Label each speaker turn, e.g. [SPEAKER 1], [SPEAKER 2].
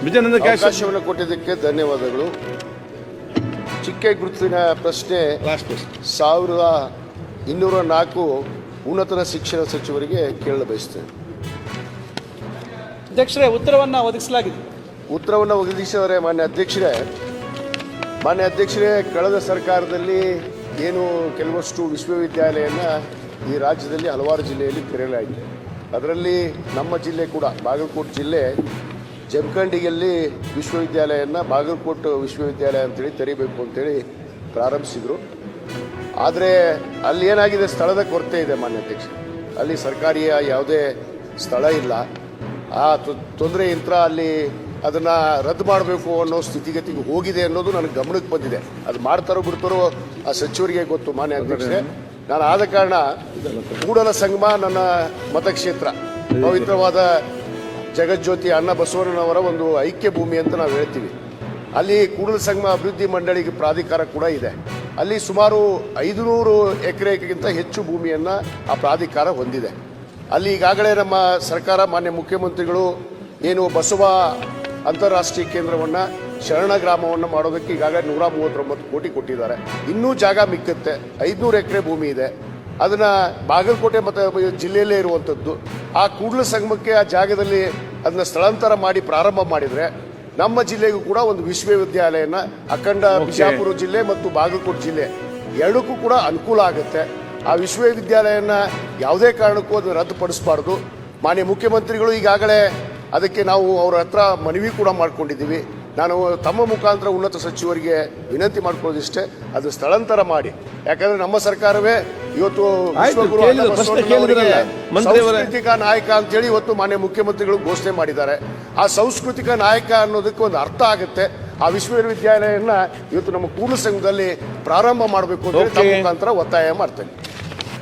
[SPEAKER 1] ಅವಕಾಶವನ್ನು ಕೊಟ್ಟಿದ್ದಕ್ಕೆ ಧನ್ಯವಾದಗಳು. ಚಿಕ್ಕ ಗುರುತಿನ ಪ್ರಶ್ನೆ 1204 ಉನ್ನತ ಶಿಕ್ಷಣ ಸಚಿವರಿಗೆ ಕೇಳಲು ಬಯಸ್ತೇನೆ.
[SPEAKER 2] ಅಧ್ಯಕ್ಷರೇ, ಉತ್ತರವನ್ನು ಒದಗಿಸಲಾಗಿದೆ.
[SPEAKER 1] ಉತ್ತರವನ್ನು ಒದಗಿಸಿದರೆ ಮಾನ್ಯ ಅಧ್ಯಕ್ಷರೇ, ಕಳೆದ ಸರ್ಕಾರದಲ್ಲಿ ಏನು ಕೆಲವಷ್ಟು ವಿಶ್ವವಿದ್ಯಾಲಯನ ಈ ರಾಜ್ಯದಲ್ಲಿ ಹಲವಾರು ಜಿಲ್ಲೆಯಲ್ಲಿ ತೆರೆಯಲಾಯಿತು. ಅದರಲ್ಲಿ ನಮ್ಮ ಜಿಲ್ಲೆ ಕೂಡ, ಬಾಗಲಕೋಟೆ ಜಿಲ್ಲೆ ಜಮಖಂಡಿಯಲ್ಲಿ ವಿಶ್ವವಿದ್ಯಾಲಯನ ಬಾಗಲಕೋಟೆ ವಿಶ್ವವಿದ್ಯಾಲಯ ಅಂತೇಳಿ ತೆರೀಬೇಕು ಅಂತೇಳಿ ಪ್ರಾರಂಭಿಸಿದರು. ಆದರೆ ಅಲ್ಲಿ ಏನಾಗಿದೆ, ಸ್ಥಳದ ಕೊರತೆ ಇದೆ ಮಾನ್ಯ ಅಧ್ಯಕ್ಷ. ಅಲ್ಲಿ ಸರ್ಕಾರಿಯ ಯಾವುದೇ ಸ್ಥಳ ಇಲ್ಲ. ಆ ತೊಂದರೆಯಿಂದ ಅಲ್ಲಿ ಅದನ್ನು ರದ್ದು ಮಾಡಬೇಕು ಅನ್ನೋ ಸ್ಥಿತಿಗತಿಗೆ ಹೋಗಿದೆ ಅನ್ನೋದು ನನಗೆ ಗಮನಕ್ಕೆ ಬಂದಿದೆ. ಅದು ಮಾಡ್ತಾರೋ ಬಿಡ್ತಾರೋ ಆ ಸಚಿವರಿಗೆ ಗೊತ್ತು ಮಾನ್ಯ ಅಧ್ಯಕ್ಷರೇ. ನಾನು ಆದ ಕಾರಣ ಕೂಡಲ ಸಂಗಮ ನನ್ನ ಮತಕ್ಷೇತ್ರ, ಪವಿತ್ರವಾದ ಜಗಜ್ಯೋತಿ ಅಣ್ಣ ಬಸವಣ್ಣನವರ ಒಂದು ಐಕ್ಯ ಭೂಮಿ ಅಂತ ನಾವು ಹೇಳ್ತೀವಿ. ಅಲ್ಲಿ ಕೂಡಲ ಸಂಗಮ ಅಭಿವೃದ್ಧಿ ಮಂಡಳಿಗೆ ಪ್ರಾಧಿಕಾರ ಕೂಡ ಇದೆ. ಅಲ್ಲಿ ಸುಮಾರು 500 ಎಕರೆಗಿಂತ ಹೆಚ್ಚು ಭೂಮಿಯನ್ನು ಆ ಪ್ರಾಧಿಕಾರ ಹೊಂದಿದೆ. ಅಲ್ಲಿ ಈಗಾಗಲೇ ನಮ್ಮ ಸರ್ಕಾರ, ಮಾನ್ಯ ಮುಖ್ಯಮಂತ್ರಿಗಳು ಏನು ಬಸವ ಅಂತಾರಾಷ್ಟ್ರೀಯ ಕೇಂದ್ರವನ್ನು, ಶರಣ ಗ್ರಾಮವನ್ನು ಮಾಡೋದಕ್ಕೆ ಈಗಾಗಲೇ 139 ಕೋಟಿ ಕೊಟ್ಟಿದ್ದಾರೆ. ಇನ್ನೂ ಜಾಗ ಮಿಕ್ಕುತ್ತೆ. 500 ಎಕರೆ ಭೂಮಿ ಇದೆ. ಅದನ್ನು ಬಾಗಲಕೋಟೆ ಮತ್ತು ಜಿಲ್ಲೆಯಲ್ಲೇ ಇರುವಂಥದ್ದು. ಆ ಕೂಡಲ ಸಂಗಮಕ್ಕೆ ಆ ಜಾಗದಲ್ಲಿ ಅದನ್ನ ಸ್ಥಳಾಂತರ ಮಾಡಿ ಪ್ರಾರಂಭ ಮಾಡಿದರೆ ನಮ್ಮ ಜಿಲ್ಲೆಗೂ ಕೂಡ ಒಂದು ವಿಶ್ವವಿದ್ಯಾಲಯನ, ಅಖಂಡ ಬಿಜಾಪುರ ಜಿಲ್ಲೆ ಮತ್ತು ಬಾಗಲಕೋಟೆ ಜಿಲ್ಲೆ ಎರಡಕ್ಕೂ ಕೂಡ ಅನುಕೂಲ ಆಗುತ್ತೆ. ಆ ವಿಶ್ವವಿದ್ಯಾಲಯನ ಯಾವುದೇ ಕಾರಣಕ್ಕೂ ಅದನ್ನು ರದ್ದುಪಡಿಸಬಾರ್ದು. ಮಾನ್ಯ ಮುಖ್ಯಮಂತ್ರಿಗಳು ಈಗಾಗಲೇ ಅದಕ್ಕೆ ನಾವು ಅವರ ಹತ್ರ ಮನವಿ ಕೂಡ ಮಾಡ್ಕೊಂಡಿದ್ದೀವಿ. ನಾನು ತಮ್ಮ ಮುಖಾಂತರ ಉನ್ನತ ಸಚಿವರಿಗೆ ವಿನಂತಿ ಮಾಡ್ಕೊಳ್ಳೋದಿಷ್ಟೇ, ಅದು ಸ್ಥಳಾಂತರ ಮಾಡಿ. ಯಾಕಂದ್ರೆ ನಮ್ಮ ಸರ್ಕಾರವೇ ಇವತ್ತು ವಿಶ್ವಗುರು ಸಾಂಸ್ಕೃತಿಕ ನಾಯಕ ಅಂತೇಳಿ ಇವತ್ತು ಮಾನ್ಯ ಮುಖ್ಯಮಂತ್ರಿಗಳು ಘೋಷಣೆ ಮಾಡಿದ್ದಾರೆ. ಆ ಸಾಂಸ್ಕೃತಿಕ ನಾಯಕ ಅನ್ನೋದಕ್ಕೆ ಒಂದು ಅರ್ಥ ಆಗುತ್ತೆ. ಆ ವಿಶ್ವವಿದ್ಯಾಲಯನ ಇವತ್ತು ನಮ್ಮ ಕೂಡಲ ಸಂಘದಲ್ಲಿ ಪ್ರಾರಂಭ ಮಾಡಬೇಕು ಅಂತ ತಮ್ಮ ಮುಖಾಂತರ ಒತ್ತಾಯ ಮಾಡ್ತೇನೆ.